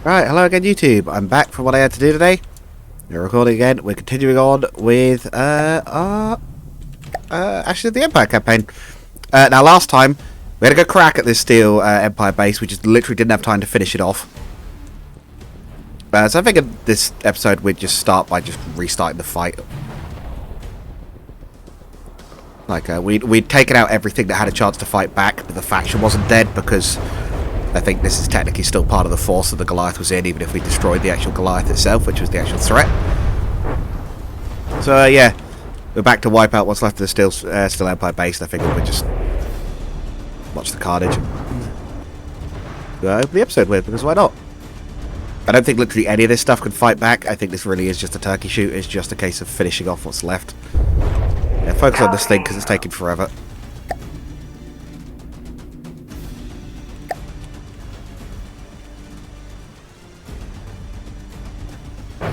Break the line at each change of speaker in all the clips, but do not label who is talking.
Right, hello again YouTube. I'm back for what I had to do today. We're recording again. We're continuing on with our Ashes of the Empire campaign. Now last time we had a good crack at this steel Empire base. We just literally didn't have time to finish it off. So I figured this episode we'd just start by just restarting the fight. Like we'd taken out everything that had a chance to fight back, but the faction wasn't dead because I think this is technically still part of the force that the Goliath was in, even if we destroyed the actual Goliath itself, which was the actual threat. So, yeah, we're back to wipe out what's left of the Steel Empire base. I figured we'd just watch the carnage and open the episode with, because why not? I don't think literally any of this stuff can fight back. I think this really is just a turkey shoot. It's just a case of finishing off what's left. Yeah, focus on this thing, because it's taking forever.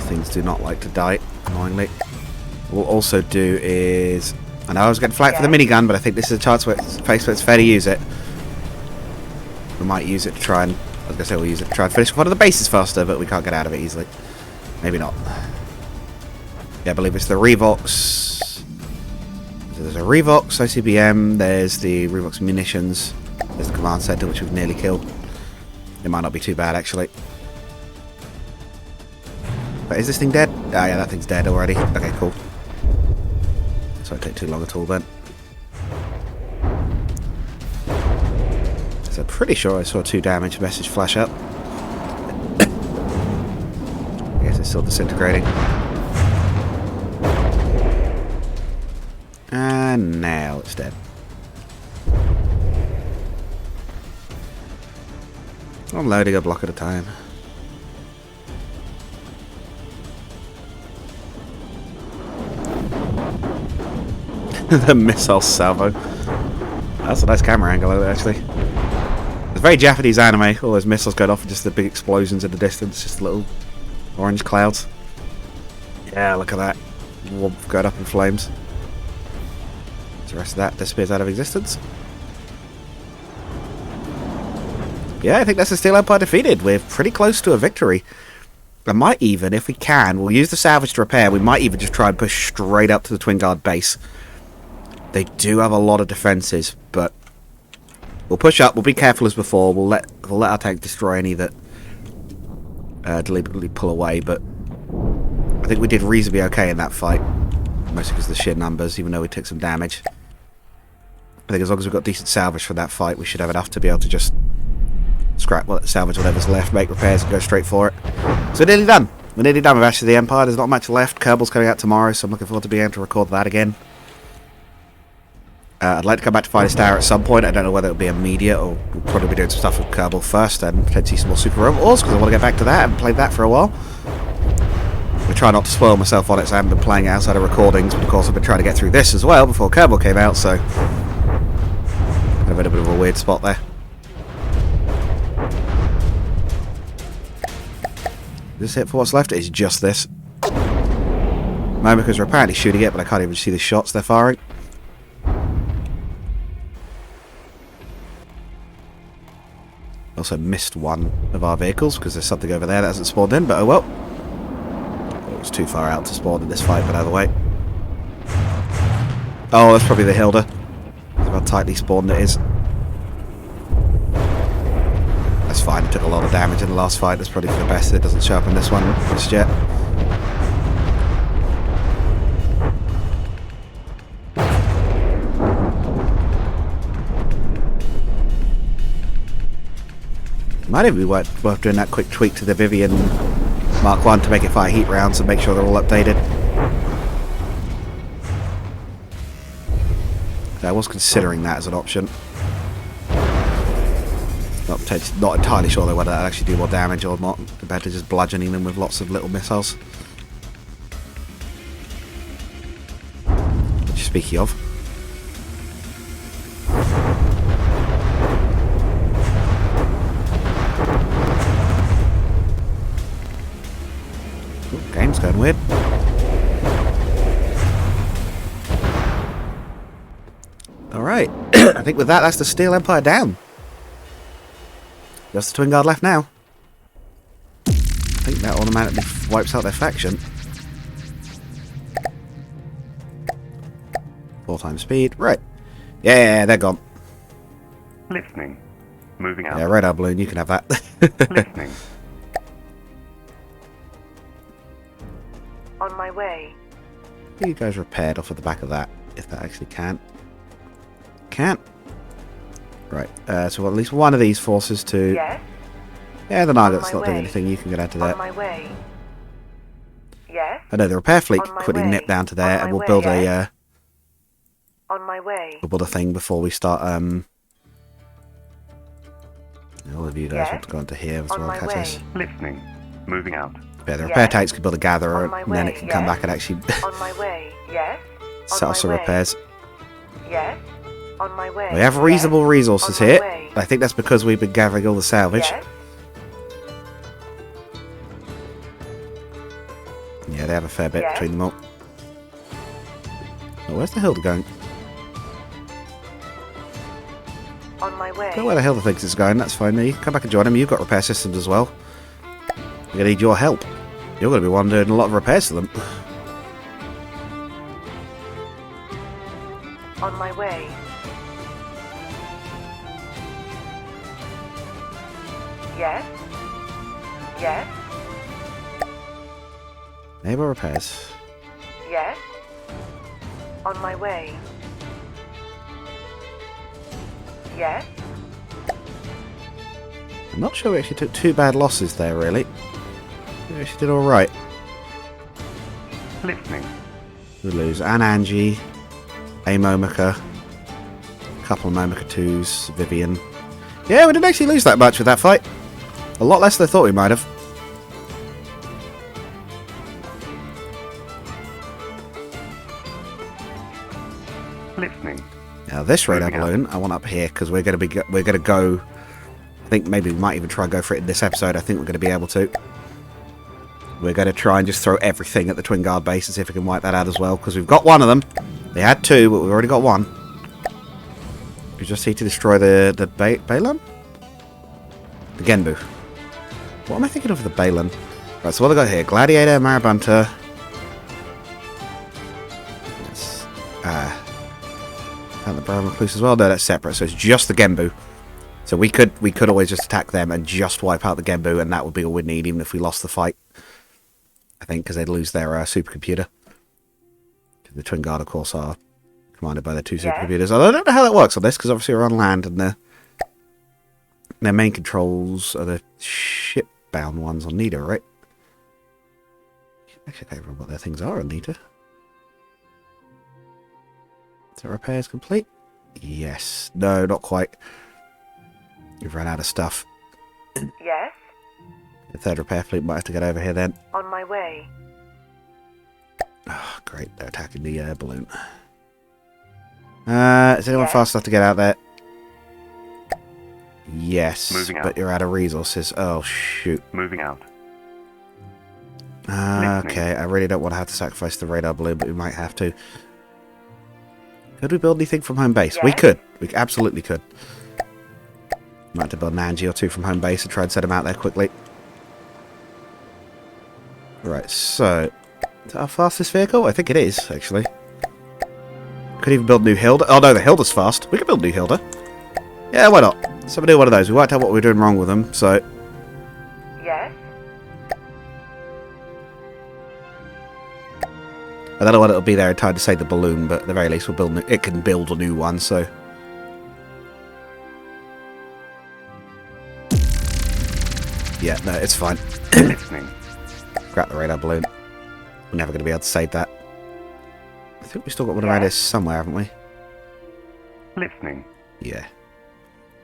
Things do not like to die, annoyingly. What we'll also do is... I know I was getting flack for the minigun, but I think this is a chance where it's fair to use it. We might use it to try and... I was going to say we'll use it to try and finish one of the bases faster, but we can't get out of it easily. Maybe not. Yeah, I believe it's the Revox. So there's a Revox ICBM, there's the Revox munitions, there's the command center, which we've nearly killed. It might not be too bad, actually. But is this thing dead? Ah, yeah, that thing's dead already. Okay, cool. So it won't take too long at all then. So I'm pretty sure I saw a 2 damage message flash up. I guess it's still disintegrating. And now it's dead. I'm loading a block at a time. The missile salvo. That's a nice camera angle of it, actually. It's very Japanese anime. All those missiles going off and just the big explosions in the distance. Just little orange clouds. Yeah, look at that. Warmth going up in flames. The rest of that disappears out of existence. Yeah, I think that's the Steel Empire defeated. We're pretty close to a victory. I might even, if we can, we'll use the salvage to repair. We might even just try and push straight up to the Twin Guard base. They do have a lot of defences, but we'll push up. We'll be careful as before. We'll let our tank destroy any that deliberately pull away. But I think we did reasonably okay in that fight, mostly because of the sheer numbers, even though we took some damage. I think as long as we've got decent salvage for that fight, we should have enough to be able to just salvage whatever's left, make repairs, and go straight for it. So we're nearly done. We're nearly done with Ashes of the Empire. There's not much left. Kerbal's coming out tomorrow, so I'm looking forward to being able to record that again. I'd like to come back to Finest Hour at some point. I don't know whether it'll be immediate or we'll probably be doing some stuff with Kerbal first and potentially some more Super Robot Wars because I want to get back to that. I haven't played that for a while. I try not to spoil myself on it, so I haven't been playing outside of recordings, but of course I've been trying to get through this as well before Kerbal came out, so I've had a bit of a weird spot there. Is this it for what's left? It's just this. No, because we're apparently shooting it, but I can't even see the shots they're firing. Also missed one of our vehicles because there's something over there that hasn't spawned in, but oh well. It was too far out to spawn in this fight, but either way. Oh, that's probably the Hilda. That's how tightly spawned it is. That's fine, it took a lot of damage in the last fight. That's probably for the best that it doesn't show up in this one just yet. Might even be worth doing that quick tweak to the Vivian Mark 1 to make it fire heat rounds and make sure they're all updated. I was considering that as an option. Not entirely sure though whether that actually do more damage or not, compared to just bludgeoning them with lots of little missiles. Which, speaking of, game's going weird. Alright, I think with that, that's the Steel Empire down. Just the Twin Guard left now. think that automatically wipes out their faction. 4 times speed. Right. Yeah, they're gone.
Listening. Moving out.
Yeah, radar balloon, you can have that.
Listening.
On my way.
You guys repaired off of the back of that, if that actually can. Can't. Right, so at least one of these forces to...
Yes.
Yeah, the Nugget's not doing
way.
anything, you can get out to that.
On my way. Yes.
I know the repair fleet
On my
quickly
way.
nip down to there,
On
and
my
we'll build
way,
a...
On my way.
we'll build a thing before we start, all of you guys
Yes.
want to go into here as
On
well,
my
catch
way.
us.
Listening. Moving out.
Yeah, the repair
Yes.
tanks can build a gatherer,
On my
and then
way,
it can come
yes.
back and actually
On my way. Yes. On
set
my
off some
way.
repairs.
Yes. On my way.
We have reasonable
Yes.
resources
On my
here.
way.
I think that's because we've been gathering all the salvage.
Yes.
Yeah, they have a fair bit
Yes.
between them all. Oh, where's the Hilda going?
On my way.
Go where the Hilda thinks it's going, that's fine. You can come back and join them. You've got repair systems as well. We're going to need your help. You're going to be one doing a lot of repairs to them.
On my way. Yes. Yes.
Naval repairs.
Yes. On my way. Yes.
I'm not sure we actually took too bad losses there, really. We actually did alright.
Listening.
We lose Anne Angie, a Momica, a couple of Momica 2s, Vivian. Yeah, we didn't actually lose that much with that fight. A lot less than I thought we might have.
Listening.
Now this radar
Moving out.
balloon, I want up here because we're going to go. I think maybe we might even try and go for it in this episode. I think we're going to be able to. We're going to try and just throw everything at the Twin Guard base and see if we can wipe that out as well, because we've got one of them. They had 2, but we've already got 1. We just need to destroy the Balon? The Genbu. What am I thinking of the Balon? Right, so what have I got here? Gladiator, Marabunta. Yes. And the Brown Recluse as well? No, that's separate, so it's just the Genbu. So we could always just attack them and just wipe out the Genbu, and that would be all we'd need, even if we lost the fight. I think, because they'd lose their supercomputer. The Twin Guard, of course, are commanded by their 2 supercomputers. I don't know how that works on this, because obviously we're on land, and their main controls are the ship-bound ones on Nita, right? Actually, I can't remember what their things are on Nita. Is the repairs complete? Yes. No, not quite. We've run out of stuff.
Yes.
The 3rd repair fleet might have to get over here then.
On my way.
Oh, great. They're attacking the balloon. Is anyone
Yes.
fast enough to get out there? Yes,
Moving out.
but you're out of resources. Oh, shoot.
Moving out.
Okay, I really don't want to have to sacrifice the radar balloon, but we might have to. Could we build anything from home base?
Yes.
We could. We absolutely could. Might have to build an Angie or 2 from home base and try and set them out there quickly. Right, so... Is that our fastest vehicle? I think it is, actually. Could even build new Hilda. Oh no, the Hilda's fast. We could build new Hilda. Yeah, why not? Somebody do one of those. We worked out what we were doing wrong with them, so...
Yes.
I don't know when it'll be there in time to save the balloon, but at the very least we'll build it can build a new one, so... Yeah, no, it's fine.
Listening.
Scrap the radar balloon. We're never going to be able to save that. I think we've still got one around here somewhere, haven't we?
Listening.
Yeah.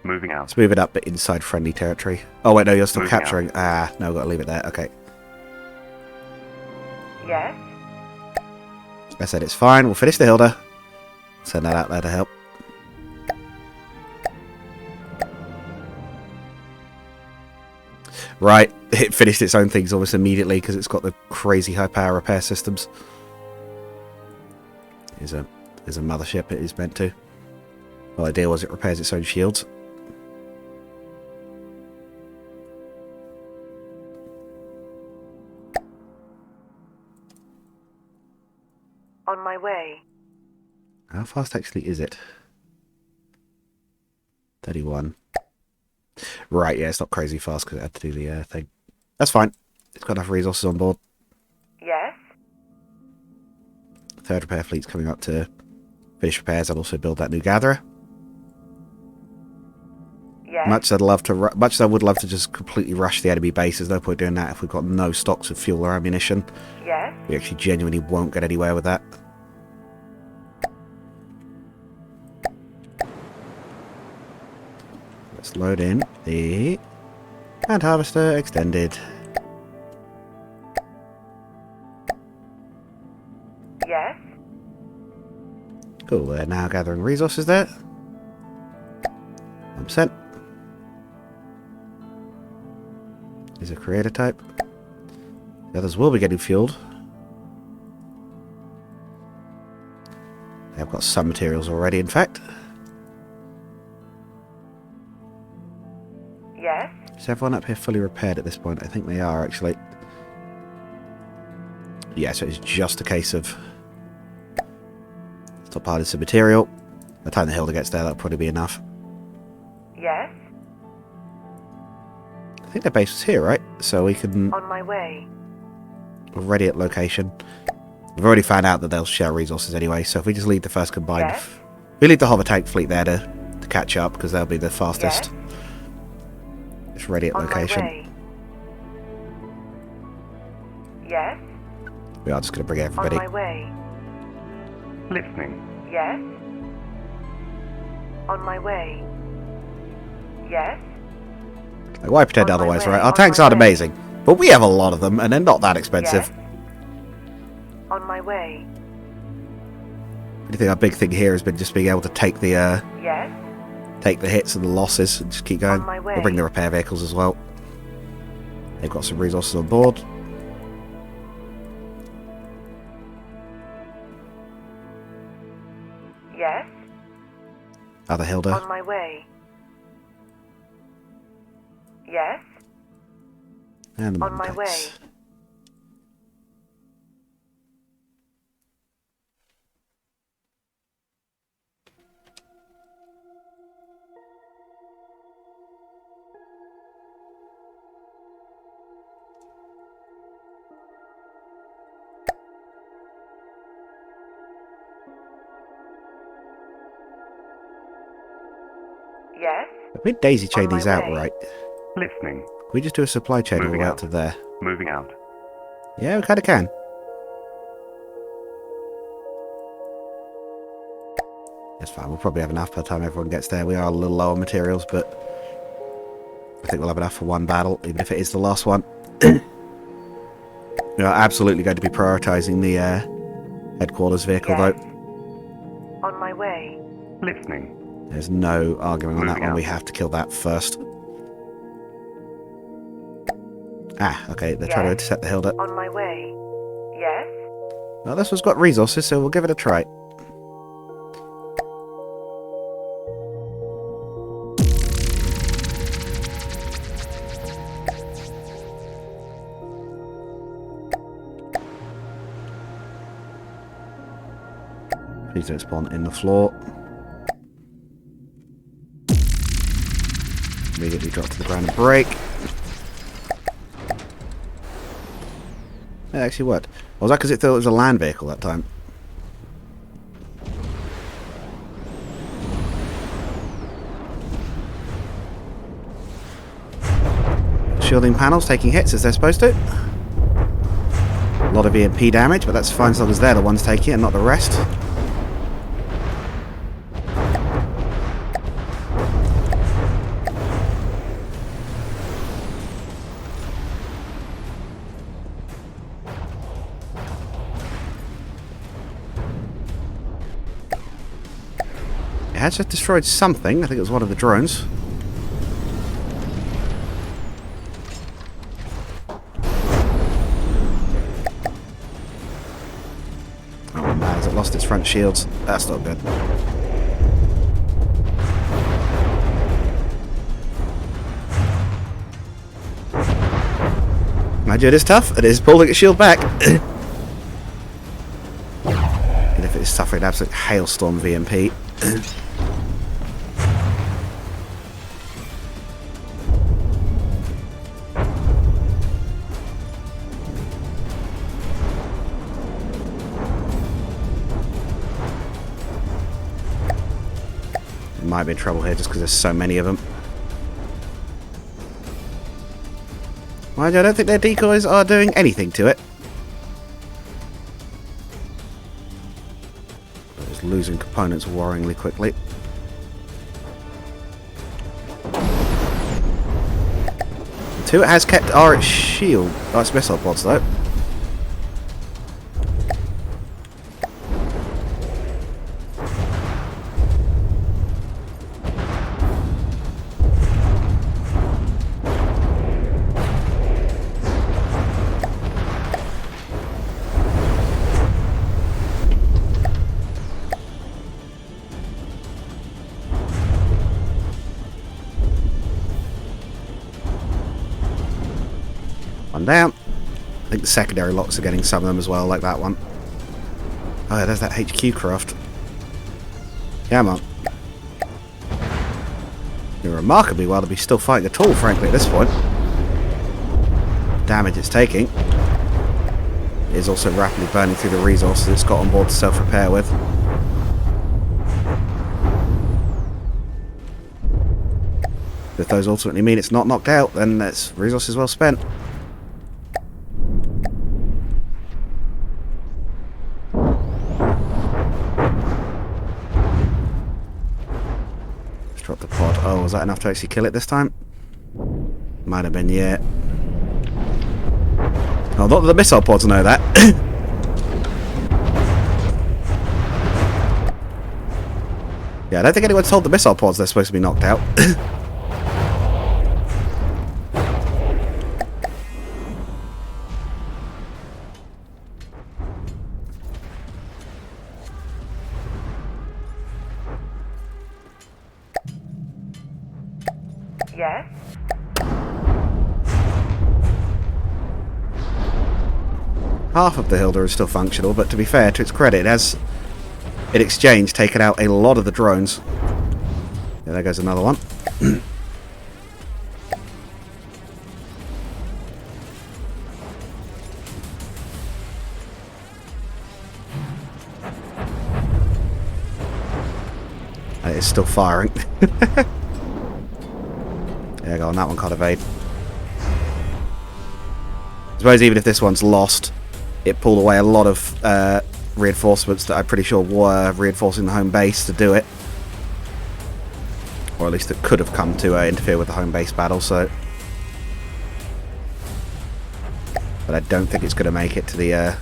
Moving out.
Let's move it up, but inside friendly territory. Oh wait, no, you're still
Moving
capturing. Ah, no, I've got to leave it there. Okay.
Yes.
I said it's fine. We'll finish the Hilda. Send that out there to help. Right, it finished its own things almost immediately because it's got the crazy high power repair systems. There's a mothership it is meant to. The idea was it repairs its own shields.
On my way.
How fast actually is it? 31. Right, yeah, it's not crazy fast because it had to do the thing. That's fine. It's got enough resources on board.
Yes.
Third repair fleet's coming up to finish repairs and also build that new gatherer.
Yes.
Much as I would love to just completely rush the enemy base, there's no point doing that if we've got no stocks of fuel or ammunition.
Yes.
We actually genuinely won't get anywhere with that. Let's load in the Hand Harvester Extended.
Yes.
Cool, we're now gathering resources there. 1%. Is a creator type. The others will be getting fueled. They've got some materials already, in fact.
Yes.
Is everyone up here fully repaired at this point? I think they are, actually. Yeah, so it's just a case of stockpiling some material. By the time the Hilda gets there, that'll probably be enough.
Yes.
I think their base was here, right? So we can...
On my way.
We're ready at location. We've already found out that they'll share resources anyway, so if we just leave the first combined...
Yes.
We leave the hover tank fleet there to catch up, because they'll be the fastest.
Yes.
It's ready at
On
location.
my way. Yes.
We are just going to bring everybody.
On my way.
Listening.
Yes. On my way. Yes.
Like, why pretend
On my
otherwise,
way,
right? Our
on
tanks
my
aren't
way.
amazing, but we have a lot of them, and they're not that expensive.
Yes. On my way.
I think our big thing here has been just being able to take the
Yes.
hits and the losses and just keep going.
On my way.
We'll bring the repair vehicles as well. They've got some resources on board.
Yes.
Other Hilda.
On my way. Yes.
And the
On my
tanks.
way. Yes.
We daisy chain
On my
these out,
way.
right?
Listening.
Can we just do a supply chain all the
Moving
way
out.
out to there?
Moving out.
Yeah, we kind of can. It's fine. We'll probably have enough by the time everyone gets there. We are a little low on materials, but I think we'll have enough for one battle, even if it is the last one. We are absolutely going to be prioritising the headquarters vehicle,
Yes.
though.
On my way.
Listening.
There's no arguing on that
Moving
one.
out.
We have to kill that first. Ah, okay. They're trying to
Yes.
intercept the Hilda.
On my way. Yes.
Well, this one's got resources, so we'll give it a try. Please don't spawn in the floor. Immediately drop to the ground and break. It actually worked. Was that because it thought it was a land vehicle that time? Shielding panels taking hits as they're supposed to. A lot of EMP damage, but that's fine as long as they're the ones taking it and not the rest. It has just destroyed something. I think it was one of the drones. Oh man, has it lost its front shields? That's not good. Mind you, it is tough. It is pulling its shield back. is suffering an absolute hailstorm VMP. Might be in trouble here just because there's so many of them. Mind you, I don't think their decoys are doing anything to it. They're just losing components worryingly quickly. Two, it has kept its shield, its missile pods though. One down. I think the secondary locks are getting some of them as well, like that one. Oh yeah, there's that HQ craft. Come on. Doing remarkably well to be still fighting at all, frankly, at this point. Damage it's taking. It is also rapidly burning through the resources it's got on board to self-repair with. If those ultimately mean it's not knocked out, then that's resources well spent. Drop the pod. Oh, was that enough to actually kill it this time? Might have been, yeah. Oh, not that the missile pods know that. Yeah, I don't think anyone's told the missile pods they're supposed to be knocked out.
Yes?
Half of the Hilda is still functional, but to be fair, to its credit, it has, in exchange, taken out a lot of the drones. Yeah, there goes another one. It is still firing. There you go, on that one can't evade. I suppose even if this one's lost, it pulled away a lot of reinforcements that I'm pretty sure were reinforcing the home base to do it. Or at least that could have come to interfere with the home base battle, so... But I don't think it's going to make it to the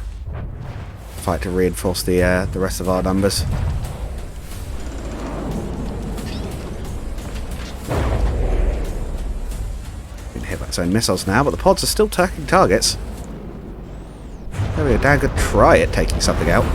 fight to reinforce the rest of our numbers. Hit by its own missiles now, but the pods are still taking targets. That'd be a damn good try at taking something out.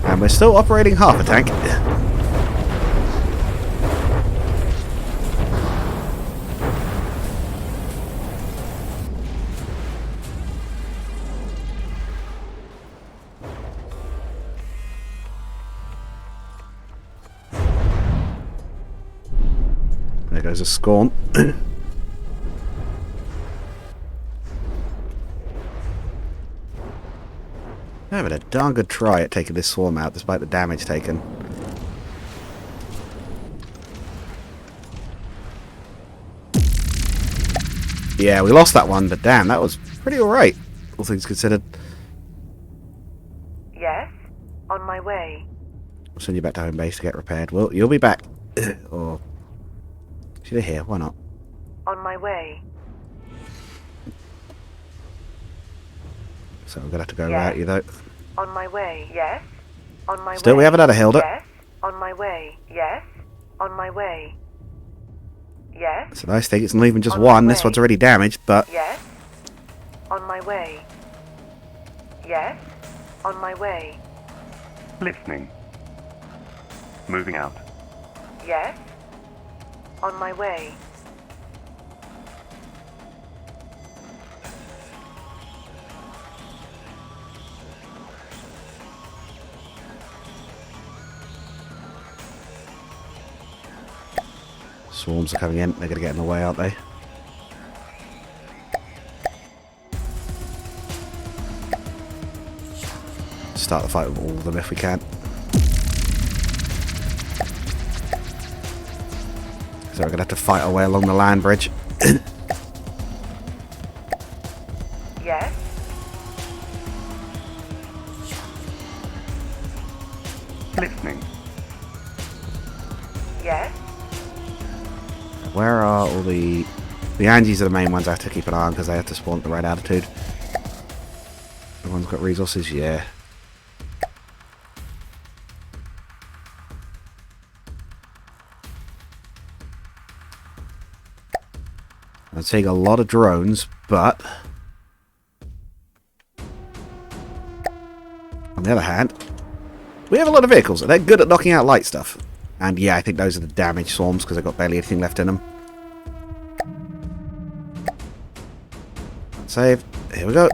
And we're still operating half a tank. There goes a Scorn. Having a darn good try at taking this swarm out, despite the damage taken. Yeah, we lost that one, but damn, that was pretty alright, all things considered.
Yes? On my way.
I'll send you back to home base to get repaired. Well, you'll be back. Or... should I hear? Why not?
On my way.
So we're going to have to go
Yeah.
without you, though.
On my way. Yes? On my way.
Still, we haven't had a Hilda.
Yes? On my way. Yes? On my way. Yes?
It's a nice thing. It's not even just
On my
one. This
way.
one's already damaged, but...
Yes? On my way. Yes? On my way.
Listening. Moving out.
Yes? On my way.
Swarms are coming in. They're going to get in the way, aren't they? Start the fight with all of them if we can. So we're going to have to fight our way along the land bridge.
Yes?
Listening.
Yes?
Where are all the... The Angies are the main ones I have to keep an eye on because they have to spawn at the right altitude. The one's got resources, yeah. I'm seeing a lot of drones, but... On the other hand, we have a lot of vehicles. They're good at knocking out light stuff. And yeah, I think those are the damaged swarms because they've got barely anything left in them. Save. Here we go.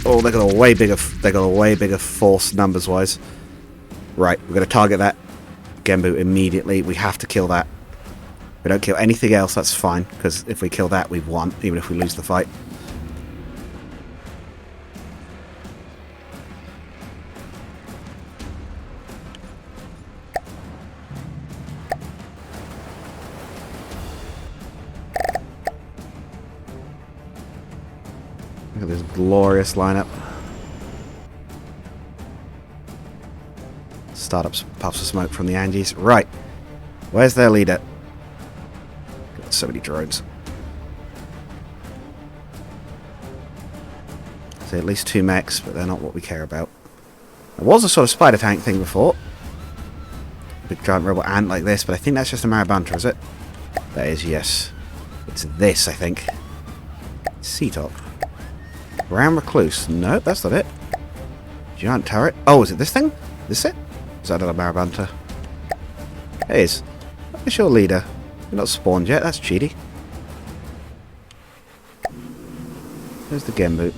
Oh, they got a way bigger. They got a way bigger force numbers wise. Right, we're going to target that Genbu immediately. We have to kill that. If we don't kill anything else, that's fine because if we kill that, we've won, even if we lose the fight. Look at this glorious lineup. Start up some puffs of smoke from the Angies. Right. Where's their leader? Got so many drones. So at least 2 mechs, but they're not what we care about. There was a sort of spider tank thing before. Big giant robot ant like this, but I think that's just a Marabunta, is it? That is, yes. It's this, I think. Sea-top. Brown Recluse. No, that's not it. Giant turret. Oh, is it this thing? This it? Is that another Marabunta? It is. Where's your leader? You're not spawned yet. That's cheaty. There's the Genbu.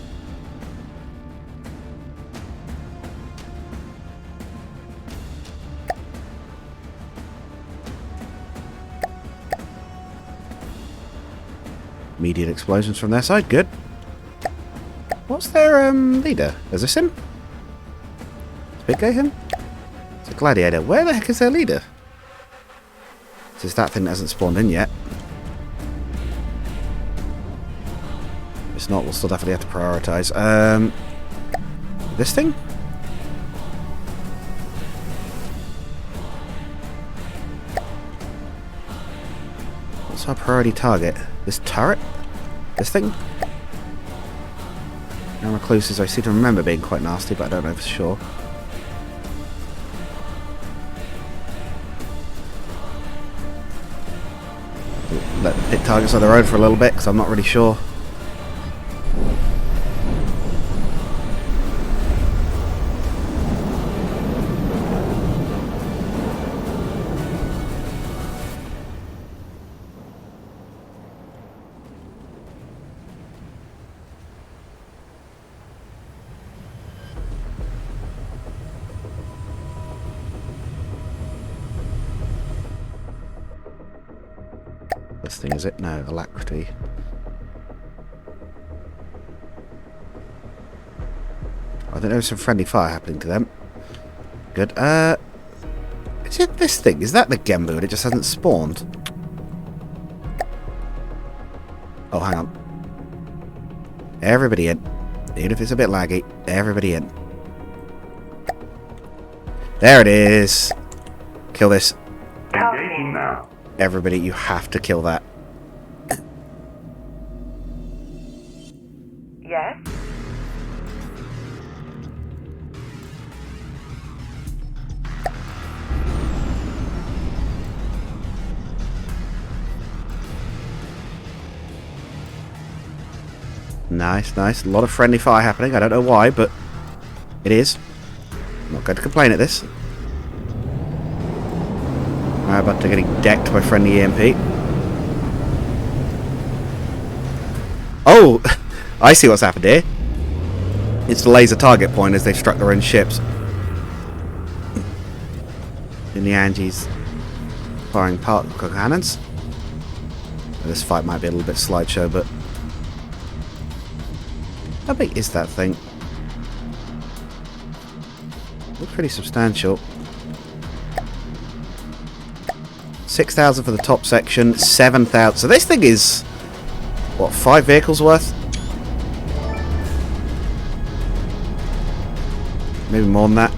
Immediate explosions from their side. Good. What's their leader? Is this him? Is big guy him? It's a gladiator. Where the heck is their leader? This is that thing that hasn't spawned in yet. If it's not, we'll still definitely have to prioritise. This thing? What's our priority target? This turret? This thing? Recluses I seem to remember being quite nasty, but I don't know for sure. Let the pit targets on their own for a little bit, because I'm not really sure. This thing, is it? No, Alacrity. I think there was some friendly fire happening to them. Good. Is it this thing? Is that the Genbu and it just hasn't spawned? Oh, hang on. Everybody in. Even if it's a bit laggy, everybody in. There it is. Kill this.
Engaging now.
Everybody, you have to kill that.
Yes?
Nice, nice. A lot of friendly fire happening. I don't know why, but it is. I'm not going to complain at this. How about to getting decked by friendly EMP? Oh! I see what's happened here. It's the laser target point as they've struck their own ships. In the Angies firing particle cannons. This fight might be a little bit slideshow, but how big is that thing? Looks pretty substantial. 6,000 for the top section, 7,000. So this thing is, what, 5 vehicles worth? Maybe more than that.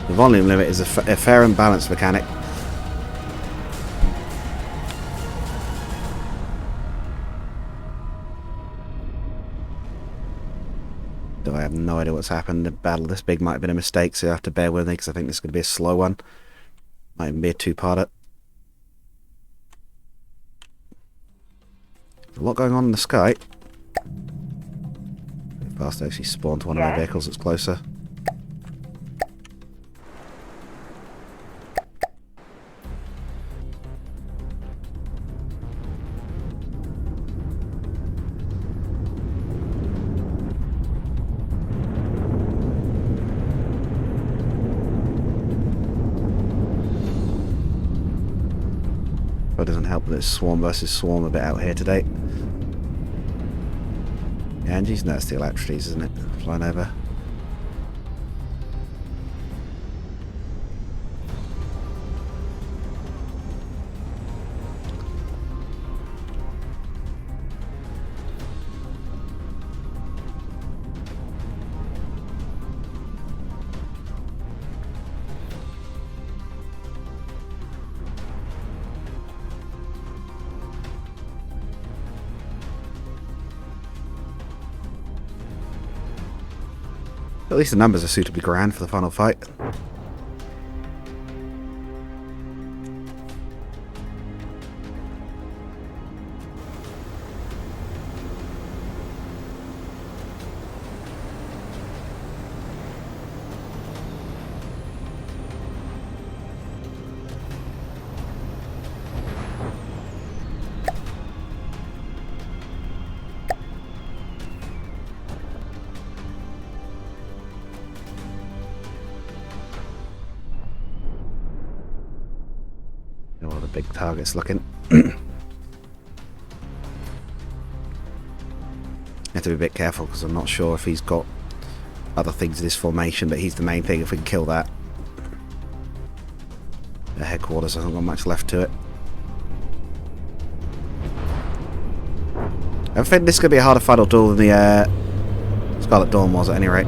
The volume limit is a fair and balanced mechanic. Though I have no idea what's happened. The battle this big might have been a mistake, so you have to bear with me because I think this is going to be a slow one. Might even be a two-parter. There's a lot going on in the sky. Fast to actually spawn to one of my vehicles that's closer. But it doesn't help that it's swarm versus swarm a bit out here today. Yeah, Angie's no, it's the electricities, isn't it? Flying over. At least the numbers are suitably grand for the final fight. All the big targets looking. You have to be a bit careful because I'm not sure if he's got other things in his formation, but he's the main thing if we can kill that. The headquarters hasn't got much left to it. I think this could be a harder final duel than the Scarlet Dawn was at any rate.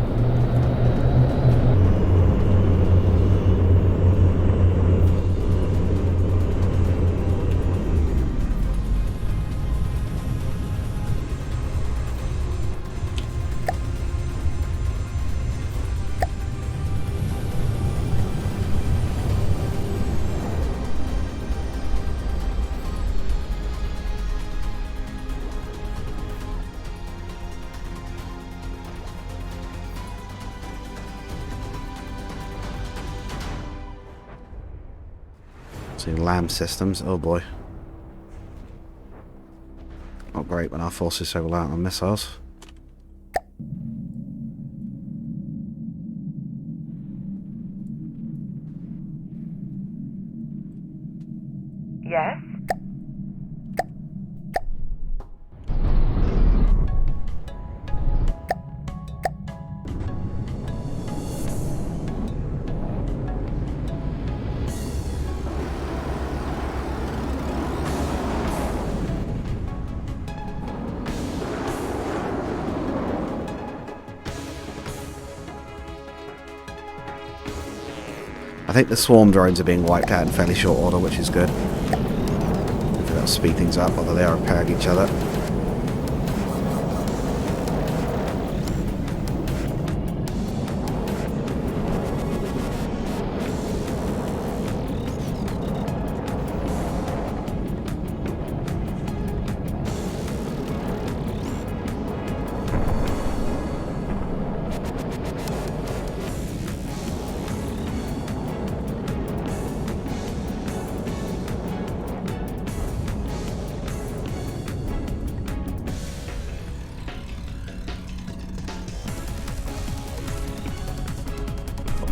See LAM systems, oh boy. Not great when our forces so reliant on missiles.
Yes?
I think the swarm drones are being wiped out in fairly short order, which is good. Hopefully that'll speed things up, although they are repairing each other.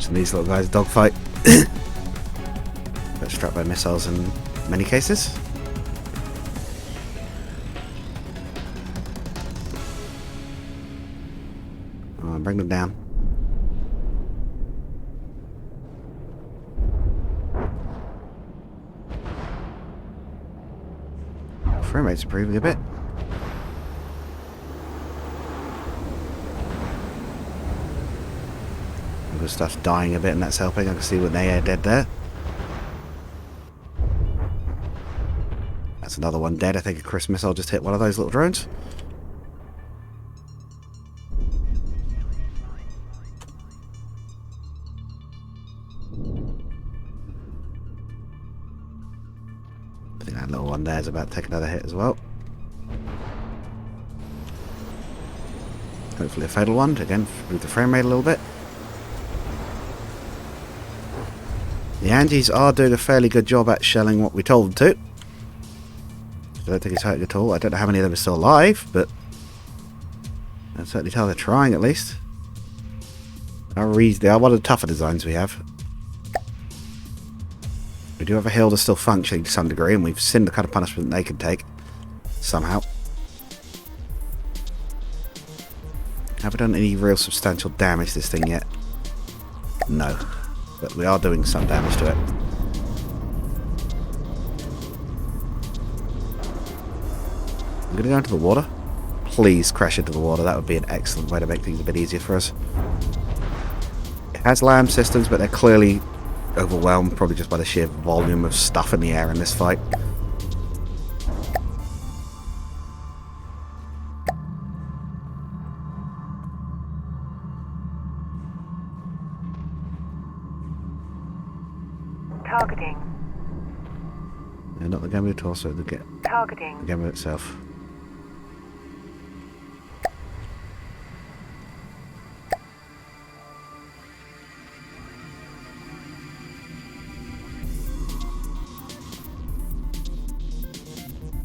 watching these little guys dogfight. Got struck by missiles in many cases. Oh, bring them down. Frame rate's improving a bit. The stuff's dying a bit, and that's helping. I can see what they are dead there. That's another one dead. I think a cruise missile just hit one of those little drones. I think that little one there is about to take another hit as well. Hopefully a fatal one. Again, move the frame rate a little bit. The Angies are doing a fairly good job at shelling what we told them to. I don't think it's hurting at all. I don't know how many of them are still alive, but I can certainly tell they're trying at least. They are one of the tougher designs we have. We do have a hill that's still functioning to some degree, and we've seen the kind of punishment they can take somehow. Have we done any real substantial damage to this thing yet? No. But we are doing some damage to it. I'm going to go into the water. Please crash into the water. That would be an excellent way to make things a bit easier for us. It has LAM systems, but they're clearly overwhelmed, probably just by the sheer volume of stuff in the air in this fight.
Targeting.
No, not the Gamma at all, so the
Targeting.
Gamma itself.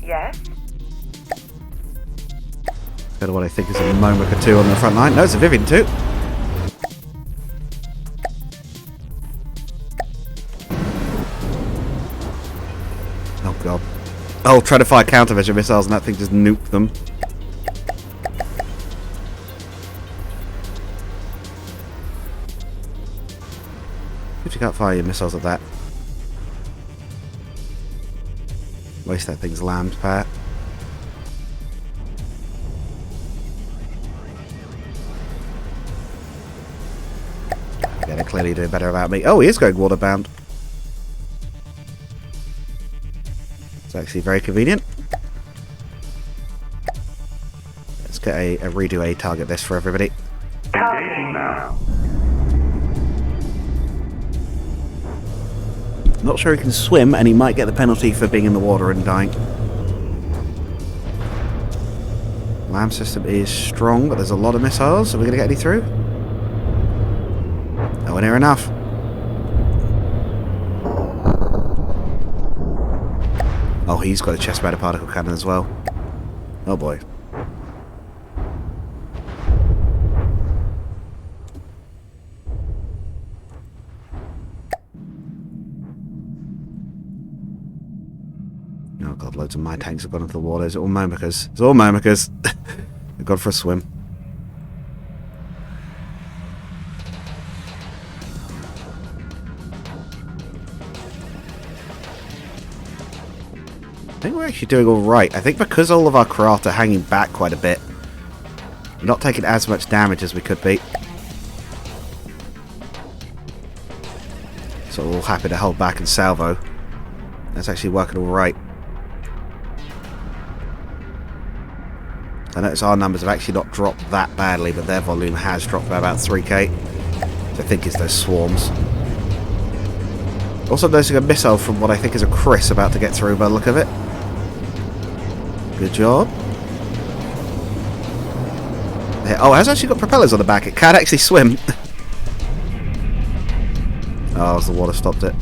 Yes.
Go to what I think is a Momic or two on the front line. No, it's a Vivian too. Oh god. Oh, try to fire countermeasure missiles and that thing just nuked them. If you can't fire your missiles at that. Waste that thing's LAM's power. Yeah, they're clearly doing better about me. Oh, he is going waterbound. It's actually very convenient. Let's get a redo A target this for everybody.
Engaging now.
Not sure he can swim, and he might get the penalty for being in the water and dying. LAM system is strong, but there's a lot of missiles. Are we going to get any through? Nowhere near enough. Oh, he's got a chest matter particle cannon as well. Oh boy. Oh god, loads of my tanks have gone into the water. It's all Momicas. It's all Momicas. They've gone for a swim. I think we're actually doing alright. I think because all of our craft are hanging back quite a bit, we're not taking as much damage as we could be. So we're all happy to hold back and salvo. That's actually working alright. I notice our numbers have actually not dropped that badly, but their volume has dropped by about 3k. Which I think is those swarms. Also noticing a missile from what I think is a Chris about to get through by the look of it. Good job. Oh, it has actually got propellers on the back. It can actually swim. Oh, as the water stopped it.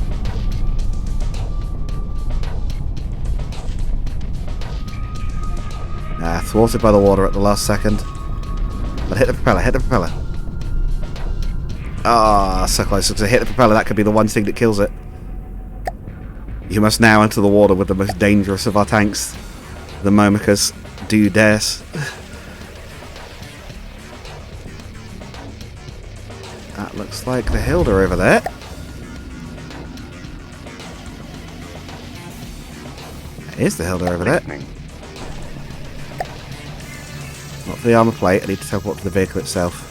Thwarted by the water at the last second. But hit the propeller, hit the propeller. Ah, so close. To hit the propeller, that could be the one thing that kills it. You must now enter the water with the most dangerous of our tanks, the Momicas. Do you dare? That looks like the Hilda over there. Here's the Hilda over there.
Listening.
Not for the armor plate. I need to teleport to the vehicle itself.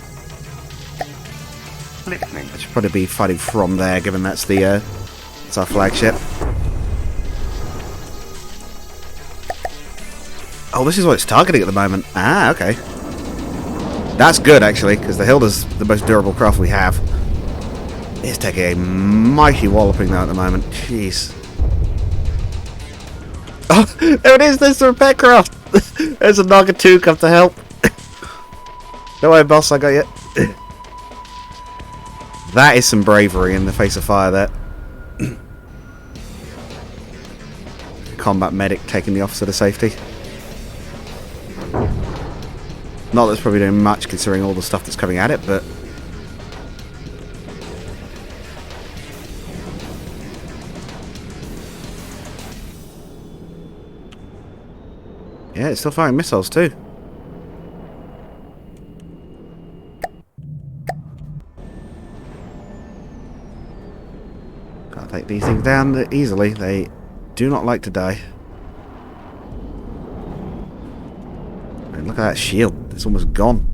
Listening.
I should probably be fighting from there, given that's the it's our flagship. Oh, this is what it's targeting at the moment. Ah, okay. That's good, actually, because the Hilda's the most durable craft we have. It's taking a mighty walloping, though, at the moment. Jeez. Oh, there it is! There's the repair craft! There's a Naga 2 come to help. Don't worry, boss, I got you. That is some bravery in the face of fire, there. Combat medic taking the officer to safety. Not that it's probably doing much considering all the stuff that's coming at it, but... yeah, it's still firing missiles too. Can't take these things down easily. They do not like to die. And look at that shield. It's almost gone.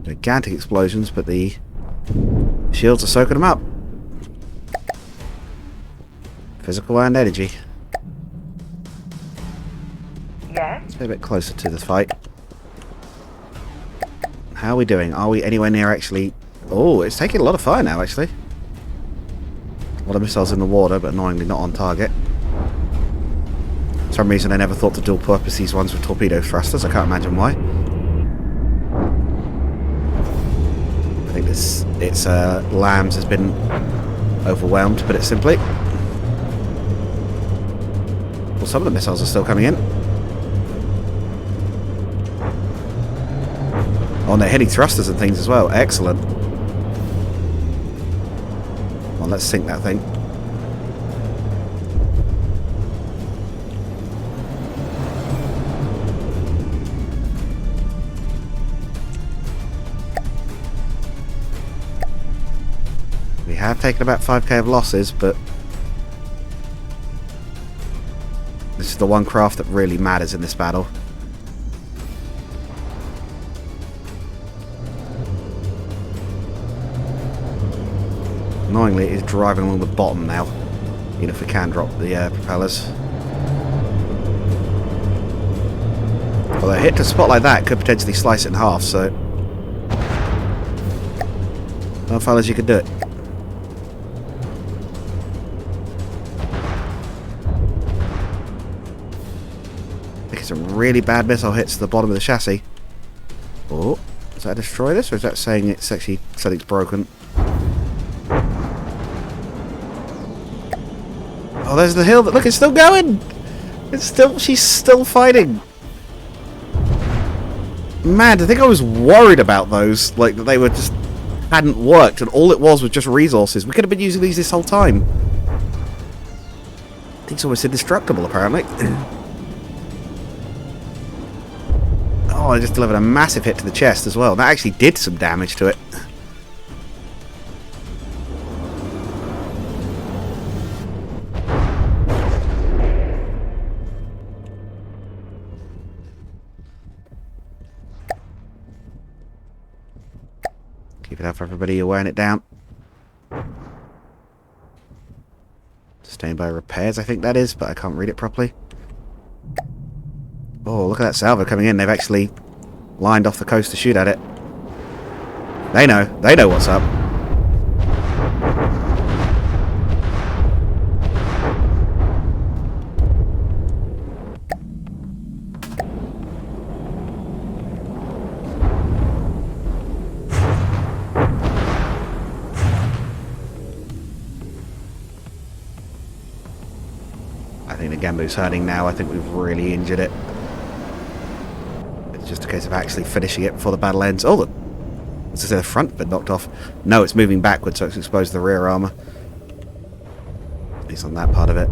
Gigantic explosions, but the shields are soaking them up. Physical and energy.
Yes?
Let's be a bit closer to the fight. How are we doing? Are we anywhere near actually... oh, it's taking a lot of fire now, actually. A lot of missiles in the water, but annoyingly not on target. For some reason I never thought to dual purpose these ones with torpedo thrusters. I can't imagine why. I think its lambs has been overwhelmed, to put it simply. Well, some of the missiles are still coming in. Oh, and they're hitting thrusters and things as well. Excellent. Well, let's sink that thing. We have taken about 5k of losses, but this is the one craft that really matters in this battle. Annoyingly, it is driving along the bottom now, even if we can drop the propellers. Although a hit to a spot like that could potentially slice it in half, so... well, fellas, you could do it. Taking some really bad missile hits to the bottom of the chassis. Oh, does that destroy this, or is that saying it's actually something's broken? Oh, there's the hill. Look, it's still going. She's still fighting. Man, I think I was worried about those, like that they were just hadn't worked, and all it was just resources. We could have been using these this whole time. Things almost indestructible, apparently. Oh, I just delivered a massive hit to the chest as well. That actually did some damage to it. Keep it up for everybody, you're wearing it down. Sustained by repairs, I think that is, but I can't read it properly. Oh, look at that salvo coming in. They've actually lined off the coast to shoot at it. They know what's up. I think the Gambu's hurting now. I think we've really injured it. a case of actually finishing it before the battle ends. Oh, as I say, the front been knocked off. No, it's moving backwards, so it's exposed to the rear armour. At least on that part of it.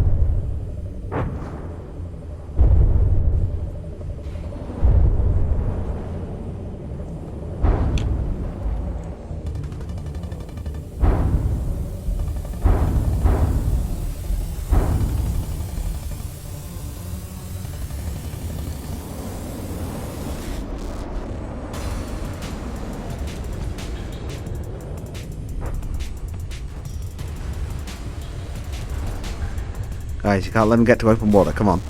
Guys, you can't let them get to open water, come on.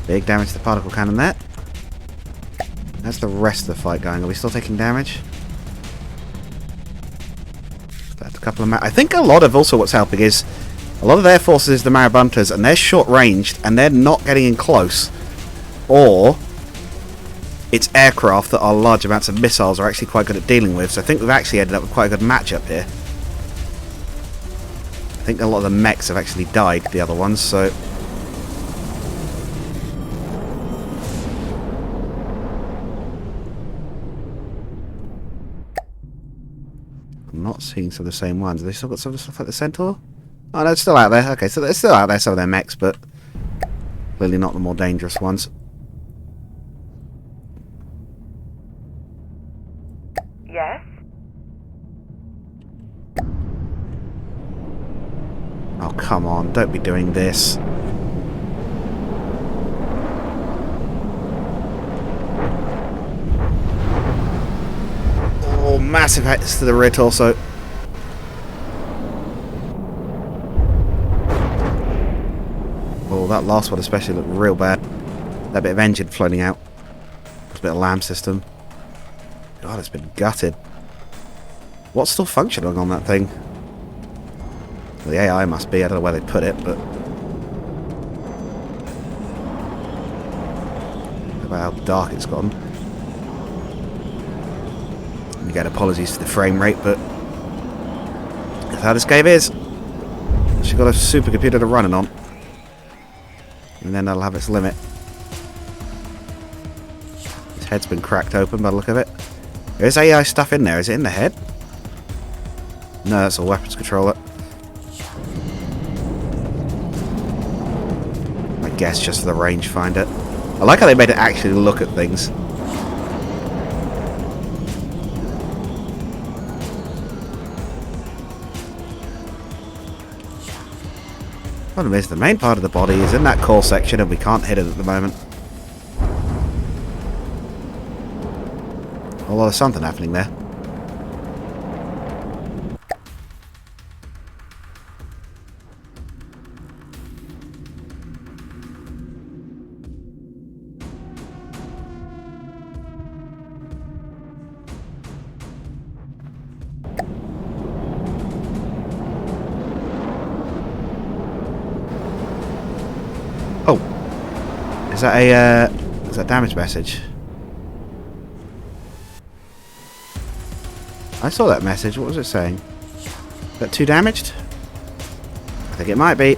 Big damage to the particle cannon there. That's the rest of the fight going. Are we still taking damage? That's a couple of... I think a lot of also what's helping is a lot of their forces is the Marabuntas, and they're short-ranged, and they're not getting in close. Or it's aircraft that are large amounts of missiles are actually quite good at dealing with. So I think we've actually ended up with quite a good matchup here. I think a lot of the mechs have actually died, the other ones, so... I'm not seeing some of the same ones. Have they still got some of the stuff like the Centaur? Oh no, it's still out there. Okay, so they're still out there, some of their mechs, but clearly not the more dangerous ones.
Yes?
Oh, come on, don't be doing this. Oh, massive hits to the rear torso. Oh, that last one especially looked real bad. That bit of engine floating out. It's a bit of lamb system. God, it's been gutted. What's still functioning on that thing? Well, the AI must be. I don't know where they put it, but... Look about how dark it's gone. And again, apologies for the frame rate, but... That's how this game is. She's got a supercomputer to run it on. And then that'll have its limit. His head's been cracked open by the look of it. There's AI stuff in there. Is it in the head? No, that's a weapons controller. I guess just for the rangefinder. I like how they made it actually look at things. Problem is, the main part of the body is in that core section and we can't hit it at the moment. Although there's something happening there. Oh, is that a damage message? I saw that message. What was it saying? Is that too damaged? I think it might be.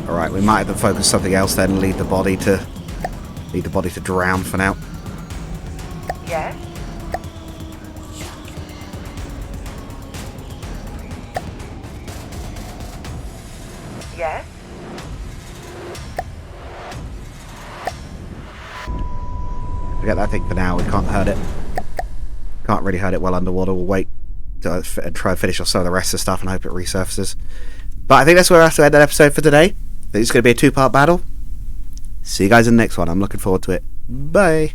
Alright, we might have to focus something else then and leave the body to drown for now.
Yes? Yes?
Forget that thing for now. We can't hurt it. Can't really hurt it while underwater. We'll wait to try and finish off some of the rest of the stuff and hope it resurfaces. But I think that's where I have to end that episode for today. I think it's going to be a 2-part battle. See you guys in the next one. I'm looking forward to it. Bye.